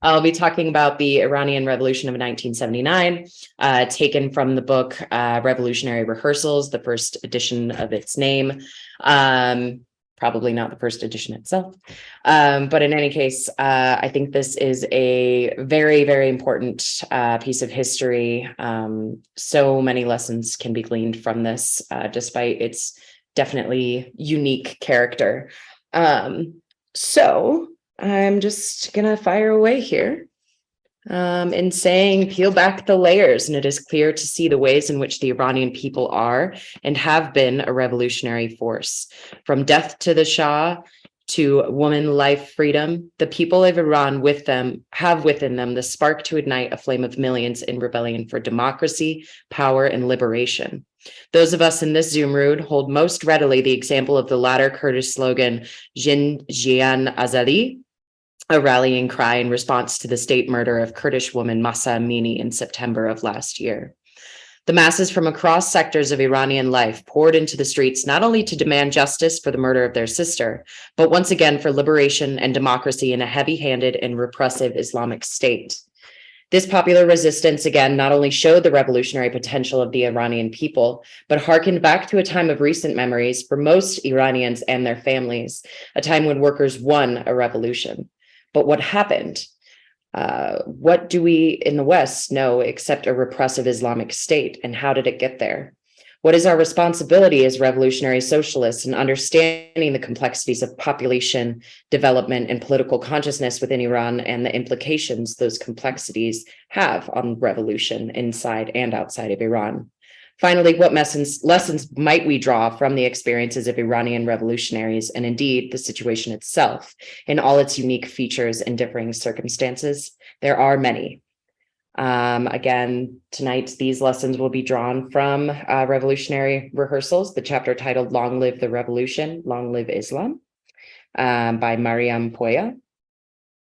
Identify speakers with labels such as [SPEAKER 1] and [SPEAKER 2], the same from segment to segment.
[SPEAKER 1] I'll be talking about the Iranian Revolution of 1979, taken from the book Revolutionary Rehearsals, the first edition of its name. Probably not the first edition itself. But in any case, I think this is a very, very important piece of history. So many lessons can be gleaned from this, despite its definitely unique character. So I'm just gonna fire away here in saying peel back the layers, and it is clear to see the ways in which the Iranian people are and have been a revolutionary force. From death to the Shah to woman, life, freedom, the people of Iran with them have within them the spark to ignite a flame of millions in rebellion for democracy, power, and liberation. Those of us in this Zoom room hold most readily the example of the latter Kurdish slogan, Jin Jian Azadi, a rallying cry in response to the state murder of Kurdish woman Mahsa Amini in September of last year. The masses from across sectors of Iranian life poured into the streets not only to demand justice for the murder of their sister, but once again for liberation and democracy in a heavy-handed and repressive Islamic state. This popular resistance, again, not only showed the revolutionary potential of the Iranian people, but harkened back to a time of recent memories for most Iranians and their families, a time when workers won a revolution. But what happened? What do we in the West know except a repressive Islamic state, and how did it get there? What is our responsibility as revolutionary socialists in understanding the complexities of population development and political consciousness within Iran and the implications those complexities have on revolution inside and outside of Iran? Finally, what lessons might we draw from the experiences of Iranian revolutionaries and indeed the situation itself in all its unique features and differing circumstances? There are many. Again, tonight, these lessons will be drawn from Revolutionary Rehearsals, the chapter titled Long Live the Revolution, Long Live Islam, by Mariam Poya.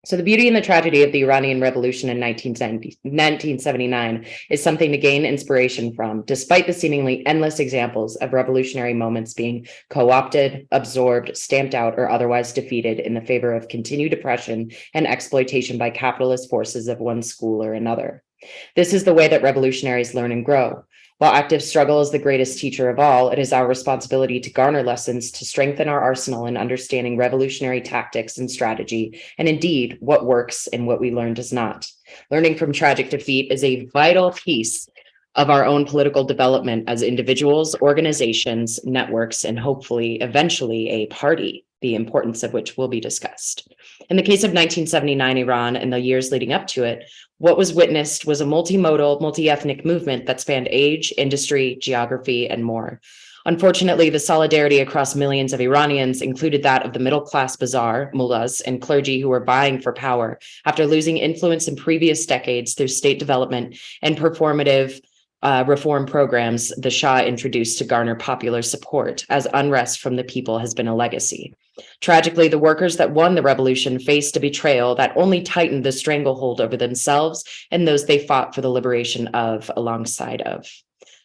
[SPEAKER 1] So the beauty and the tragedy of the Iranian Revolution in 1979 is something to gain inspiration from, despite the seemingly endless examples of revolutionary moments being co-opted, absorbed, stamped out, or otherwise defeated in the favor of continued oppression and exploitation by capitalist forces of one school or another. This is the way that revolutionaries learn and grow. While active struggle is the greatest teacher of all, it is our responsibility to garner lessons to strengthen our arsenal in understanding revolutionary tactics and strategy, and indeed what works and what we learn does not. Learning from tragic defeat is a vital piece of our own political development as individuals, organizations, networks, and hopefully eventually a party, the importance of which will be discussed. In the case of 1979 Iran and the years leading up to it, what was witnessed was a multimodal, multi-ethnic movement that spanned age, industry, geography, and more. Unfortunately, the solidarity across millions of Iranians included that of the middle-class bazaar, mullahs, and clergy who were vying for power after losing influence in previous decades through state development and performative reform programs the Shah introduced to garner popular support, as unrest from the people has been a legacy. Tragically, the workers that won the revolution faced a betrayal that only tightened the stranglehold over themselves and those they fought for the liberation of, alongside of.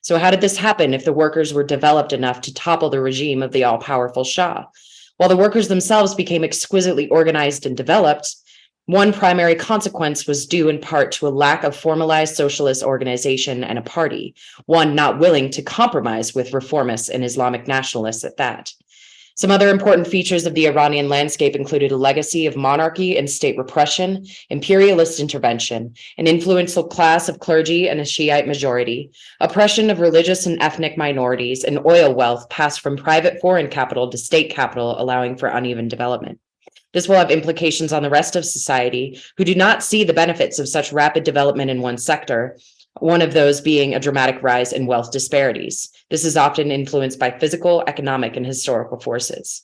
[SPEAKER 1] So how did this happen if the workers were developed enough to topple the regime of the all-powerful Shah? While the workers themselves became exquisitely organized and developed, one primary consequence was due in part to a lack of formalized socialist organization and a party, one not willing to compromise with reformists and Islamic nationalists at that. Some other important features of the Iranian landscape included a legacy of monarchy and state repression, imperialist intervention, an influential class of clergy and a Shiite majority, oppression of religious and ethnic minorities, and oil wealth passed from private foreign capital to state capital, allowing for uneven development. This will have implications on the rest of society who do not see the benefits of such rapid development in one sector, one of those being a dramatic rise in wealth disparities. This is often influenced by physical, economic, and historical forces.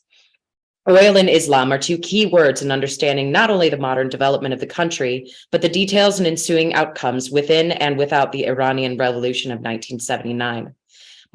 [SPEAKER 1] Oil and Islam are two key words in understanding not only the modern development of the country, but the details and ensuing outcomes within and without the Iranian Revolution of 1979.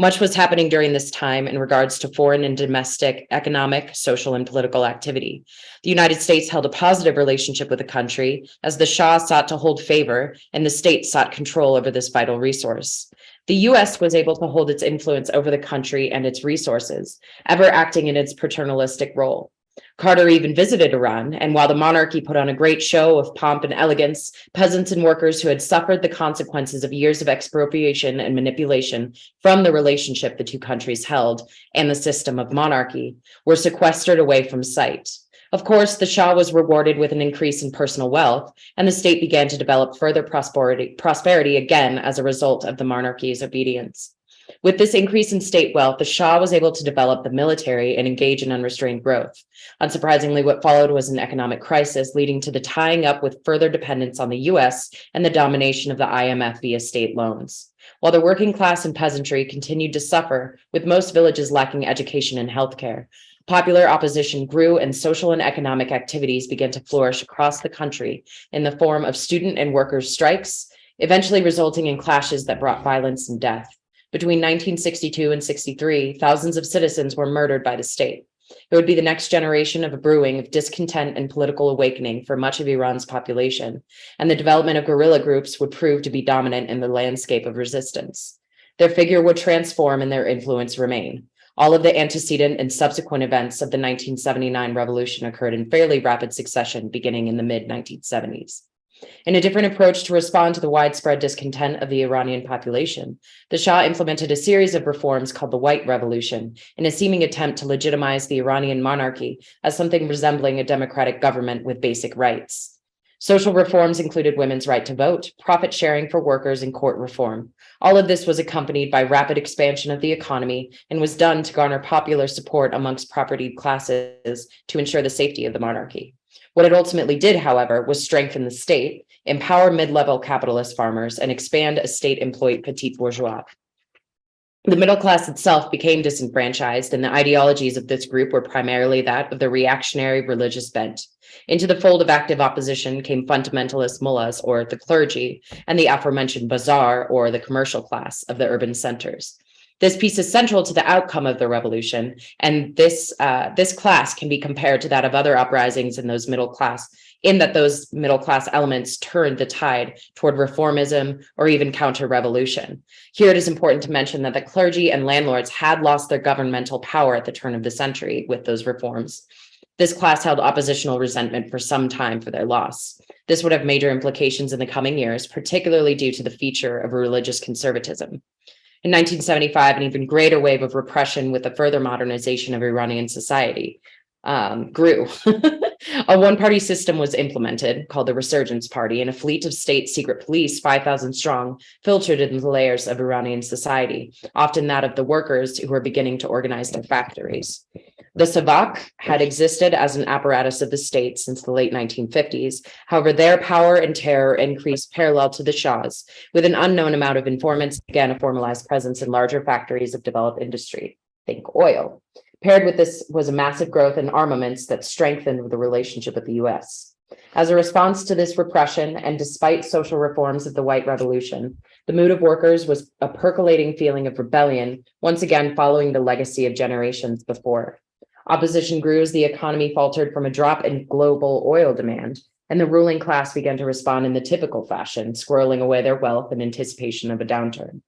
[SPEAKER 1] Much was happening during this time in regards to foreign and domestic economic, social, and political activity. The United States held a positive relationship with the country as the Shah sought to hold favor and the state sought control over this vital resource. The US was able to hold its influence over the country and its resources, ever acting in its paternalistic role. Carter even visited Iran, and while the monarchy put on a great show of pomp and elegance, peasants and workers who had suffered the consequences of years of expropriation and manipulation from the relationship the two countries held and the system of monarchy were sequestered away from sight. Of course, the Shah was rewarded with an increase in personal wealth, and the state began to develop further prosperity again as a result of the monarchy's obedience. With this increase in state wealth, the Shah was able to develop the military and engage in unrestrained growth. Unsurprisingly, what followed was an economic crisis, leading to the tying up with further dependence on the US and the domination of the IMF via state loans. While the working class and peasantry continued to suffer, with most villages lacking education and healthcare, popular opposition grew and social and economic activities began to flourish across the country in the form of student and workers' strikes, eventually resulting in clashes that brought violence and death. Between 1962 and 63, thousands of citizens were murdered by the state. It would be the next generation of a brewing of discontent and political awakening for much of Iran's population, and the development of guerrilla groups would prove to be dominant in the landscape of resistance. Their figure would transform and their influence remain. All of the antecedent and subsequent events of the 1979 revolution occurred in fairly rapid succession, beginning in the mid-1970s. In a different approach to respond to the widespread discontent of the Iranian population, the Shah implemented a series of reforms called the White Revolution in a seeming attempt to legitimize the Iranian monarchy as something resembling a democratic government with basic rights. Social reforms included women's right to vote, profit sharing for workers, and court reform. All of this was accompanied by rapid expansion of the economy and was done to garner popular support amongst propertied classes to ensure the safety of the monarchy. What it ultimately did, however, was strengthen the state, empower mid-level capitalist farmers, and expand a state-employed petit bourgeois. The middle class itself became disenfranchised, and the ideologies of this group were primarily that of the reactionary religious bent. Into the fold of active opposition came fundamentalist mullahs, or the clergy, and the aforementioned bazaar, or the commercial class of the urban centers. This piece is central to the outcome of the revolution, and this class can be compared to that of other uprisings in those middle class, in that those middle class elements turned the tide toward reformism or even counter-revolution. Here it is important to mention that the clergy and landlords had lost their governmental power at the turn of the century with those reforms. This class held oppositional resentment for some time for their loss. This would have major implications in the coming years, particularly due to the feature of religious conservatism. In 1975, an even greater wave of repression with the further modernization of Iranian society grew. A one-party system was implemented called the Resurgence Party, and a fleet of state secret police, 5,000 strong, filtered into the layers of Iranian society, often that of the workers who were beginning to organize their factories. The Savak had existed as an apparatus of the state since the late 1950s. However, their power and terror increased parallel to the Shah's, with an unknown amount of informants, again, a formalized presence in larger factories of developed industry, think oil. Paired with this was a massive growth in armaments that strengthened the relationship with the US. As a response to this repression, and despite social reforms of the White Revolution, the mood of workers was a percolating feeling of rebellion, once again following the legacy of generations before. Opposition grew as the economy faltered from a drop in global oil demand, and the ruling class began to respond in the typical fashion, squirreling away their wealth in anticipation of a downturn.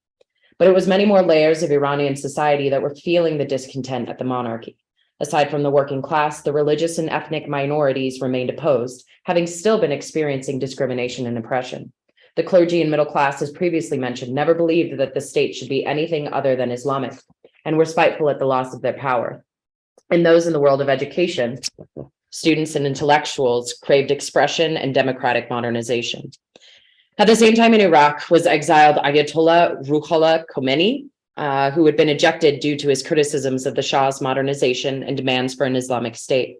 [SPEAKER 1] But it was many more layers of Iranian society that were feeling the discontent at the monarchy. Aside from the working class, the religious and ethnic minorities remained opposed, having still been experiencing discrimination and oppression. The clergy and middle class, as previously mentioned, never believed that the state should be anything other than Islamic, and were spiteful at the loss of their power. And those in the world of education, students and intellectuals, craved expression and democratic modernization. At the same time, in Iraq was exiled Ayatollah Ruhollah Khomeini, who had been ejected due to his criticisms of the Shah's modernization and demands for an Islamic state.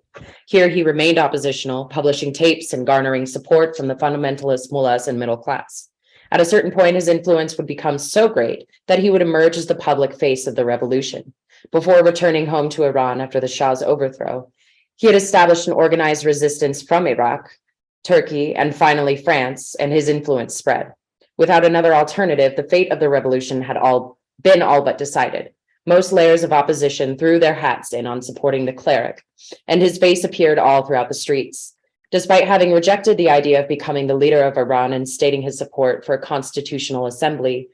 [SPEAKER 1] Here he remained oppositional, publishing tapes and garnering support from the fundamentalist mullahs and middle class. At a certain point, his influence would become so great that he would emerge as the public face of the revolution. Before returning home to Iran after the Shah's overthrow, he had established an organized resistance from Iraq, Turkey, and finally France, and his influence spread. Without another alternative, the fate of the revolution had been all but decided. Most layers of opposition threw their hats in on supporting the cleric, and his face appeared all throughout the streets. Despite having rejected the idea of becoming the leader of Iran and stating his support for a constitutional assembly,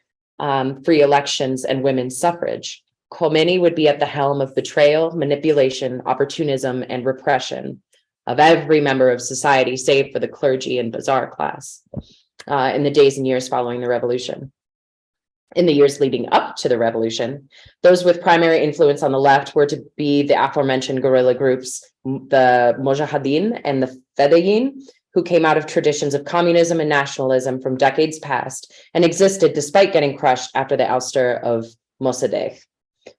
[SPEAKER 1] free elections, and women's suffrage, Khomeini would be at the helm of betrayal, manipulation, opportunism, and repression of every member of society, save for the clergy and bazaar class, in the days and years following the revolution. In the years leading up to the revolution, those with primary influence on the left were to be the aforementioned guerrilla groups, the Mojahedin and the Fedayeen, who came out of traditions of communism and nationalism from decades past and existed despite getting crushed after the ouster of Mossadegh.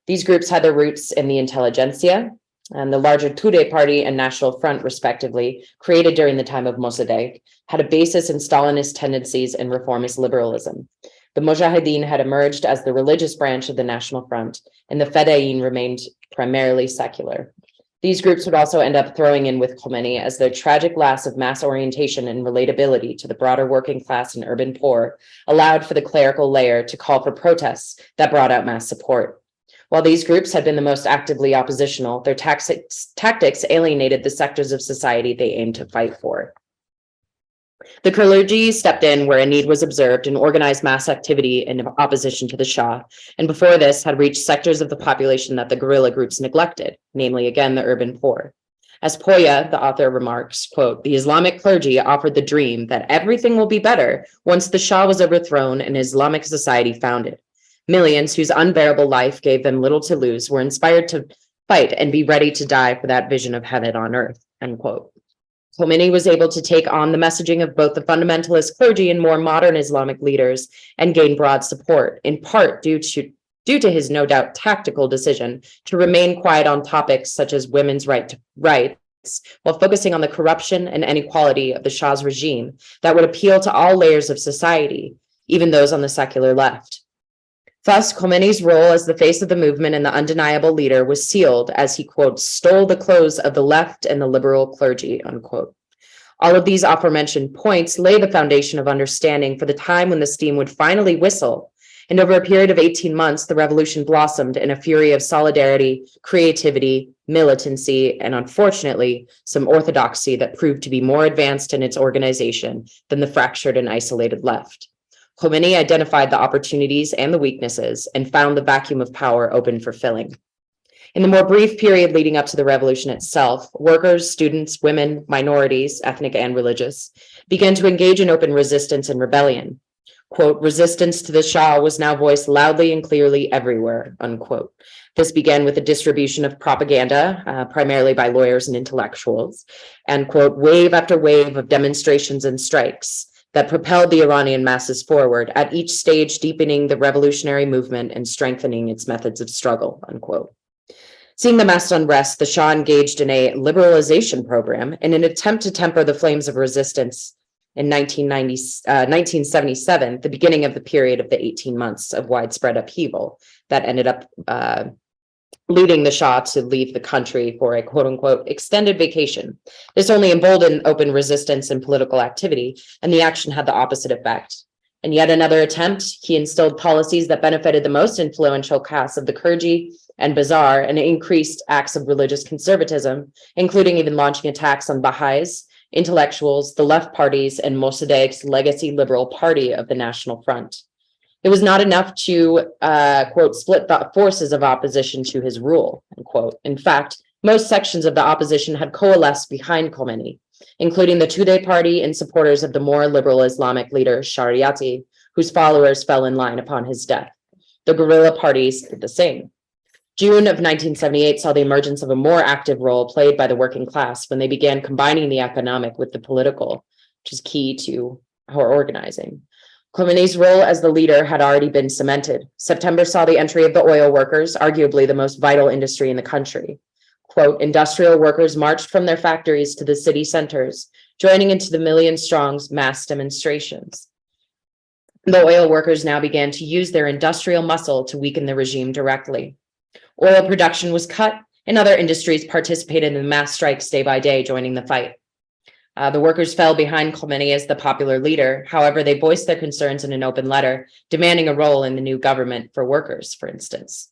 [SPEAKER 1] These groups had their roots in the intelligentsia and the larger Tudeh Party and National Front, respectively, created during the time of Mossadegh, had a basis in Stalinist tendencies and reformist liberalism. The Mojahedin had emerged as the religious branch of the National Front, and the Fedayeen remained primarily secular. These groups would also end up throwing in with Khomeini as their tragic loss of mass orientation and relatability to the broader working class and urban poor allowed for the clerical layer to call for protests that brought out mass support. While these groups had been the most actively oppositional, their tactics alienated the sectors of society they aimed to fight for. The clergy stepped in where a need was observed and organized mass activity in opposition to the Shah, and before this had reached sectors of the population that the guerrilla groups neglected, namely, again, the urban poor. As Poya, the author, remarks, quote, "The Islamic clergy offered the dream that everything will be better once the Shah was overthrown and Islamic society founded. Millions whose unbearable life gave them little to lose were inspired to fight and be ready to die for that vision of heaven on earth," end quote. Khomeini was able to take on the messaging of both the fundamentalist clergy and more modern Islamic leaders and gain broad support, in part due to his no doubt tactical decision to remain quiet on topics such as women's rights, while focusing on the corruption and inequality of the Shah's regime that would appeal to all layers of society, even those on the secular left. Thus, Khomeini's role as the face of the movement and the undeniable leader was sealed as he, quote, "stole the clothes of the left and the liberal clergy," unquote. All of these aforementioned points lay the foundation of understanding for the time when the steam would finally whistle. And over a period of 18 months, the revolution blossomed in a fury of solidarity, creativity, militancy, and unfortunately, some orthodoxy that proved to be more advanced in its organization than the fractured and isolated left. Khomeini identified the opportunities and the weaknesses and found the vacuum of power open for filling. In the more brief period leading up to the revolution itself, workers, students, women, minorities, ethnic and religious, began to engage in open resistance and rebellion. Quote, "Resistance to the Shah was now voiced loudly and clearly everywhere," unquote. This began with the distribution of propaganda, primarily by lawyers and intellectuals, and, quote, "wave after wave of demonstrations and strikes that propelled the Iranian masses forward, at each stage deepening the revolutionary movement and strengthening its methods of struggle," unquote. Seeing the mass unrest, the Shah engaged in a liberalization program in an attempt to temper the flames of resistance in 1977, the beginning of the period of the 18 months of widespread upheaval that ended up leading the Shah to leave the country for a quote unquote extended vacation. This only emboldened open resistance and political activity, and the action had the opposite effect. In yet another attempt, he instilled policies that benefited the most influential caste of the clergy and bazaar and increased acts of religious conservatism, including even launching attacks on Baha'is, intellectuals, the left parties, and Mossadegh's legacy liberal party of the National Front. It was not enough to, quote, "split the forces of opposition to his rule," unquote. In fact, most sections of the opposition had coalesced behind Khomeini, including the Tudeh Party and supporters of the more liberal Islamic leader Shariati, whose followers fell in line upon his death. The guerrilla parties did the same. June of 1978 saw the emergence of a more active role played by the working class when they began combining the economic with the political, which is key to our organizing. Khomeini's role as the leader had already been cemented. September saw the entry of the oil workers, arguably the most vital industry in the country. Quote, "Industrial workers marched from their factories to the city centers, joining into the million-strong mass demonstrations. The oil workers now began to use their industrial muscle to weaken the regime directly. Oil production was cut, and other industries participated in the mass strikes day by day, joining the fight. The workers fell behind Khomeini as the popular leader. However, they voiced their concerns in an open letter, demanding a role in the new government for workers, for instance.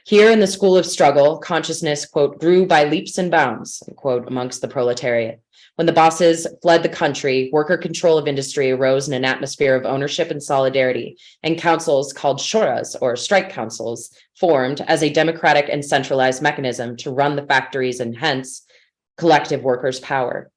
[SPEAKER 1] Here in the school of struggle, consciousness, quote, "grew by leaps and bounds," unquote, amongst the proletariat. When the bosses fled the country, worker control of industry arose in an atmosphere of ownership and solidarity, and councils called shuras, or strike councils, formed as a democratic and centralized mechanism to run the factories and hence collective workers' power.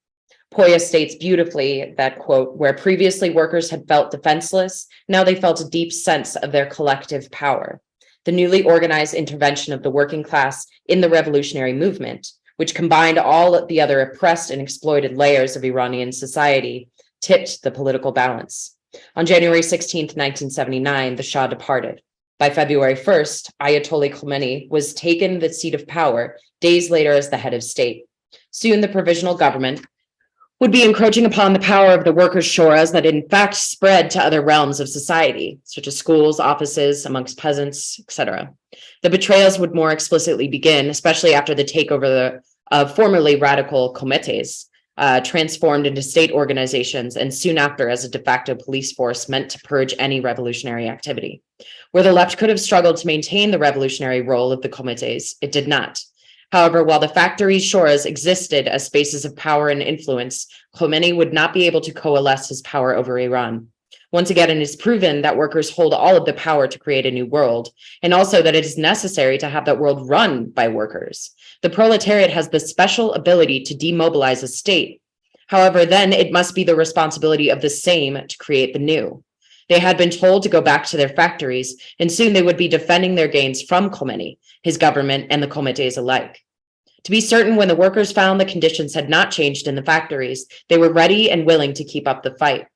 [SPEAKER 1] Poya states beautifully that, quote, where previously workers had felt defenseless, now they felt a deep sense of their collective power. The newly organized intervention of the working class in the revolutionary movement, which combined all the other oppressed and exploited layers of Iranian society, tipped the political balance. On January 16th, 1979, the Shah departed. By February 1st, Ayatollah Khomeini was taken the seat of power days later as the head of state. Soon, the provisional government would be encroaching upon the power of the workers' shuras that in fact spread to other realms of society, such as schools, offices, amongst peasants, etc. The betrayals would more explicitly begin, especially after the takeover of formerly radical comités, transformed into state organizations, and soon after as a de facto police force meant to purge any revolutionary activity. Where the left could have struggled to maintain the revolutionary role of the comités, it did not. However, while the factories' shuras existed as spaces of power and influence, Khomeini would not be able to coalesce his power over Iran. Once again, it is proven that workers hold all of the power to create a new world, and also that it is necessary to have that world run by workers. The proletariat has the special ability to demobilize a state. However, then it must be the responsibility of the same to create the new. They had been told to go back to their factories, and soon they would be defending their gains from Khomeini, his government, and the comités alike. To be certain, when the workers found the conditions had not changed in the factories, they were ready and willing to keep up the fight.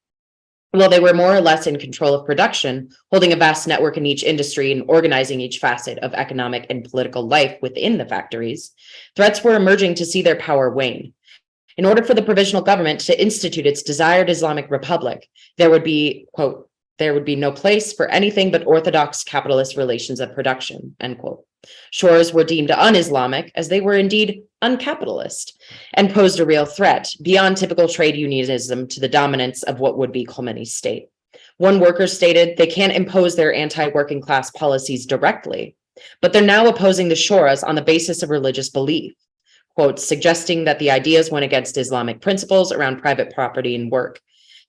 [SPEAKER 1] While they were more or less in control of production, holding a vast network in each industry and organizing each facet of economic and political life within the factories, threats were emerging to see their power wane. In order for the provisional government to institute its desired Islamic republic, there would be, quote, there would be no place for anything but orthodox capitalist relations of production, end quote. Shuras were deemed un-Islamic as they were indeed uncapitalist and posed a real threat beyond typical trade unionism to the dominance of what would be Khomeini's state. One worker stated they can't impose their anti-working class policies directly, but they're now opposing the shuras on the basis of religious belief, quote, suggesting that the ideas went against Islamic principles around private property and work.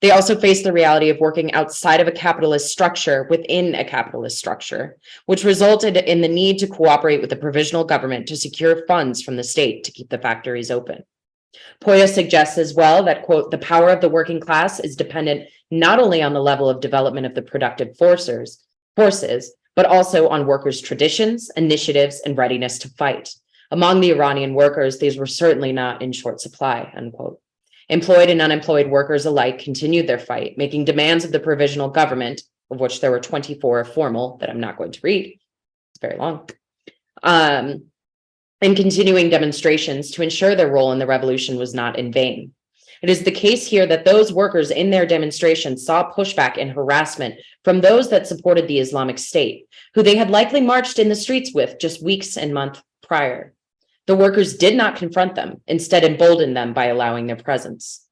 [SPEAKER 1] They also face the reality of working outside of a capitalist structure within a capitalist structure, which resulted in the need to cooperate with the provisional government to secure funds from the state to keep the factories open. Poya suggests as well that, quote, the power of the working class is dependent not only on the level of development of the productive forces, but also on workers' traditions, initiatives, and readiness to fight. Among the Iranian workers, these were certainly not in short supply, unquote. Employed and unemployed workers alike continued their fight, making demands of the provisional government, of which there were 24 formal that I'm not going to read. It's very long. And continuing demonstrations to ensure their role in the revolution was not in vain. It is the case here that those workers in their demonstrations saw pushback and harassment from those that supported the Islamic State, who they had likely marched in the streets with just weeks and months prior. The workers did not confront them, instead emboldened them by allowing their presence.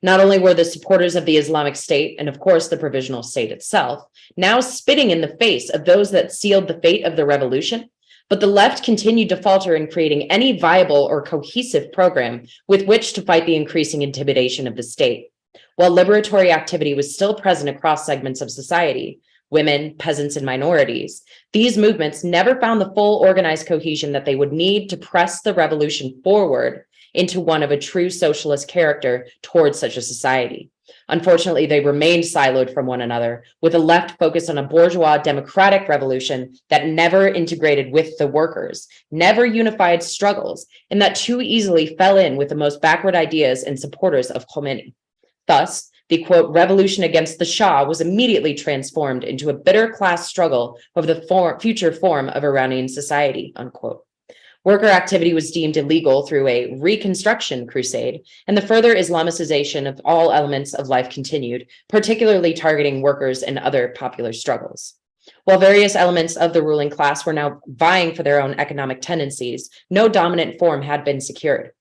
[SPEAKER 1] Not only were the supporters of the Islamic State, and of course the provisional state itself, now spitting in the face of those that sealed the fate of the revolution, but the left continued to falter in creating any viable or cohesive program with which to fight the increasing intimidation of the state. While liberatory activity was still present across segments of society, women, peasants, and minorities, these movements never found the full organized cohesion that they would need to press the revolution forward into one of a true socialist character towards such a society. Unfortunately, they remained siloed from one another, with a left focused on a bourgeois democratic revolution that never integrated with the workers, never unified struggles, and that too easily fell in with the most backward ideas and supporters of Khomeini. Thus, the, quote, revolution against the Shah was immediately transformed into a bitter class struggle over the future form of Iranian society, unquote. Worker activity was deemed illegal through a reconstruction crusade, and the further Islamicization of all elements of life continued, particularly targeting workers and other popular struggles. While various elements of the ruling class were now vying for their own economic tendencies, no dominant form had been secured.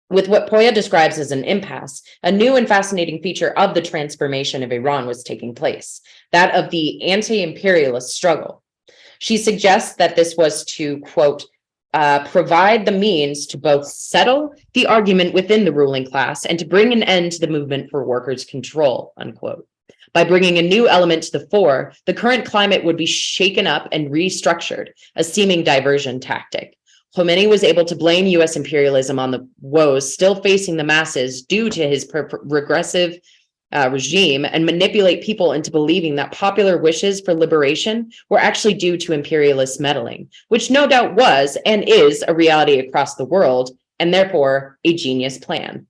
[SPEAKER 1] With what Poya describes as an impasse, a new and fascinating feature of the transformation of Iran was taking place, that of the anti-imperialist struggle. She suggests that this was to, quote, provide the means to both settle the argument within the ruling class and to bring an end to the movement for workers' control, unquote. By bringing a new element to the fore, the current climate would be shaken up and restructured, a seeming diversion tactic. Khomeini was able to blame US imperialism on the woes still facing the masses due to his regressive regime and manipulate people into believing that popular wishes for liberation were actually due to imperialist meddling, which no doubt was and is a reality across the world, and therefore a genius plan.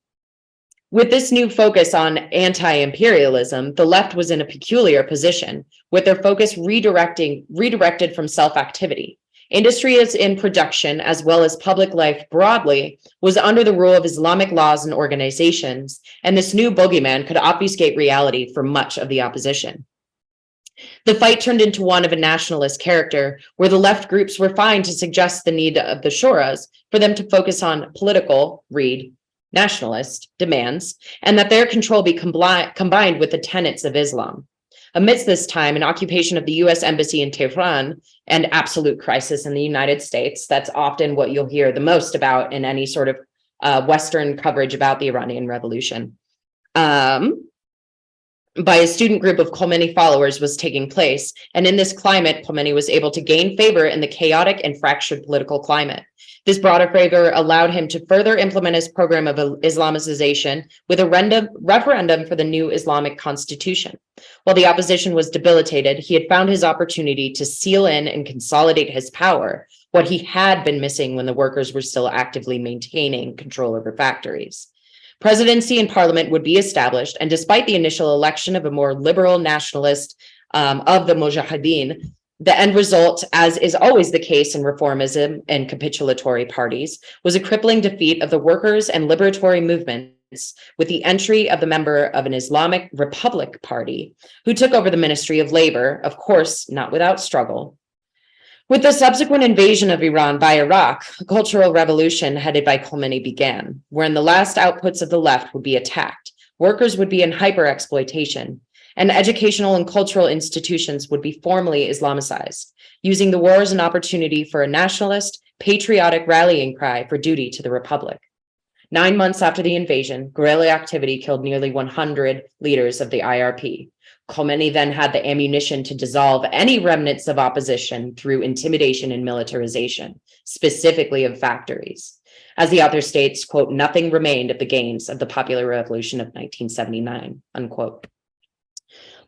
[SPEAKER 1] With this new focus on anti-imperialism, the left was in a peculiar position, with their focus redirected from self-activity. Industry is in production, as well as public life broadly, was under the rule of Islamic laws and organizations, and this new bogeyman could obfuscate reality for much of the opposition. The fight turned into one of a nationalist character, where the left groups were fine to suggest the need of the Shuras for them to focus on political, read, nationalist demands, and that their control be combined with the tenets of Islam. Amidst this time, an occupation of the US Embassy in Tehran and absolute crisis in the United States, that's often what you'll hear the most about in any sort of Western coverage about the Iranian Revolution, by a student group of Khomeini followers was taking place. And in this climate, Khomeini was able to gain favor in the chaotic and fractured political climate. This broader favor allowed him to further implement his program of Islamicization with a referendum for the new Islamic constitution. While the opposition was debilitated, he had found his opportunity to seal in and consolidate his power, what he had been missing when the workers were still actively maintaining control over factories. Presidency and parliament would be established, and despite the initial election of a more liberal nationalist of the Mujahideen, the end result, as is always the case in reformism and capitulatory parties, was a crippling defeat of the workers and liberatory movements with the entry of the member of an Islamic Republic Party, who took over the Ministry of Labor, of course, not without struggle. With the subsequent invasion of Iran by Iraq, a cultural revolution headed by Khomeini began, wherein the last outputs of the left would be attacked, workers would be in hyper-exploitation, and educational and cultural institutions would be formally Islamicized, using the war as an opportunity for a nationalist, patriotic rallying cry for duty to the Republic. 9 months after the invasion, guerrilla activity killed nearly 100 leaders of the IRP. Khomeini then had the ammunition to dissolve any remnants of opposition through intimidation and militarization, specifically of factories. As the author states, quote, "Nothing remained of the gains of the popular revolution of 1979, unquote.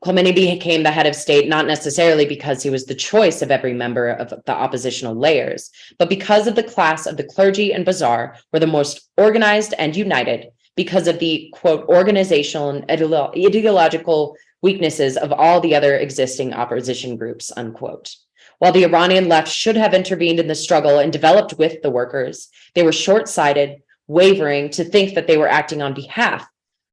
[SPEAKER 1] Khomeini became the head of state not necessarily because he was the choice of every member of the oppositional layers, but because of the class of the clergy and bazaar were the most organized and united, because of the, quote, organizational and ideological weaknesses of all the other existing opposition groups, unquote. While the Iranian left should have intervened in the struggle and developed with the workers, they were short-sighted, wavering to think that they were acting on behalf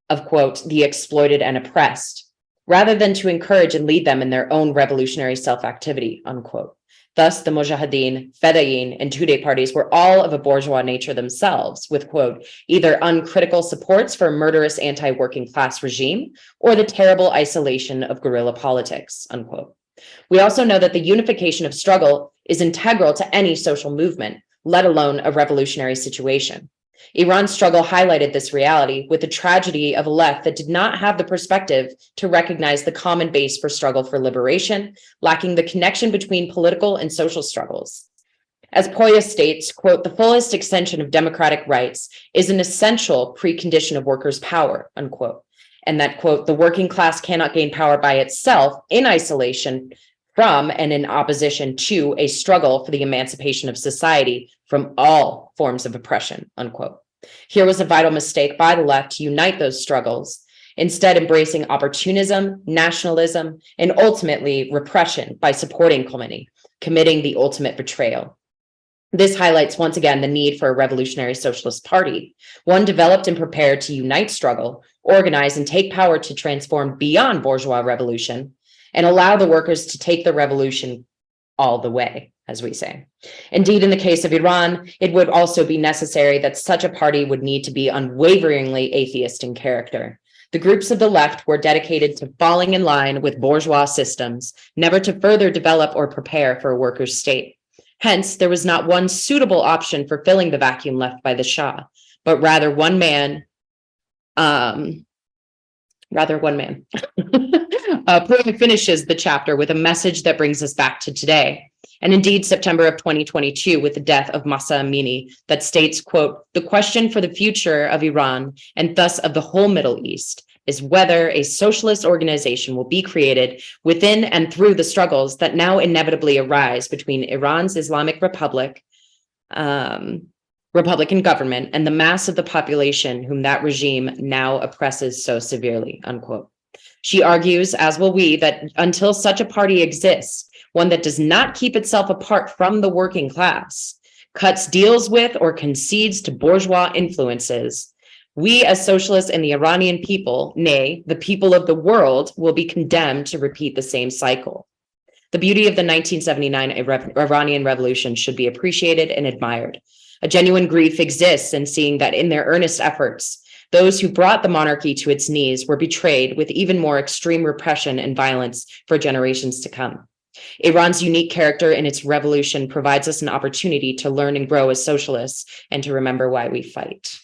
[SPEAKER 1] of, quote, the exploited and oppressed, rather than to encourage and lead them in their own revolutionary self-activity, unquote. Thus, the Mujahideen, Fedayeen, and Tudeh parties were all of a bourgeois nature themselves, with, quote, either uncritical supports for a murderous anti-working class regime or the terrible isolation of guerrilla politics, unquote. We also know that the unification of struggle is integral to any social movement, let alone a revolutionary situation. Iran's struggle highlighted this reality with the tragedy of a left that did not have the perspective to recognize the common base for struggle for liberation, lacking the connection between political and social struggles. As Poya states, quote, "The fullest extension of democratic rights is an essential precondition of workers' power," unquote. And that, quote, "the working class cannot gain power by itself in isolation from and in opposition to a struggle for the emancipation of society from all forms of oppression," unquote. Here was a vital mistake by the left to unite those struggles, instead embracing opportunism, nationalism, and ultimately repression by supporting Khomeini, committing the ultimate betrayal. This highlights once again the need for a revolutionary socialist party, one developed and prepared to unite struggle, organize, and take power to transform beyond bourgeois revolution, and allow the workers to take the revolution all the way, as we say. Indeed, in the case of Iran, it would also be necessary that such a party would need to be unwaveringly atheist in character. The groups of the left were dedicated to falling in line with bourgeois systems, never to further develop or prepare for a workers' state. Hence, there was not one suitable option for filling the vacuum left by the Shah, but rather one man. Purim finishes the chapter with a message that brings us back to today. And indeed, September of 2022, with the death of Masa Amini, that states, quote, "The question for the future of Iran, and thus of the whole Middle East, is whether a socialist organization will be created within and through the struggles that now inevitably arise between Iran's Islamic Republican government and the mass of the population whom that regime now oppresses so severely," unquote. She argues, as will we, that until such a party exists, one that does not keep itself apart from the working class, cuts deals with or concedes to bourgeois influences, we as socialists and the Iranian people, nay, the people of the world, will be condemned to repeat the same cycle. The beauty of the 1979 Iranian Revolution should be appreciated and admired. A genuine grief exists in seeing that in their earnest efforts, those who brought the monarchy to its knees were betrayed with even more extreme repression and violence for generations to come. Iran's unique character in its revolution provides us an opportunity to learn and grow as socialists and to remember why we fight.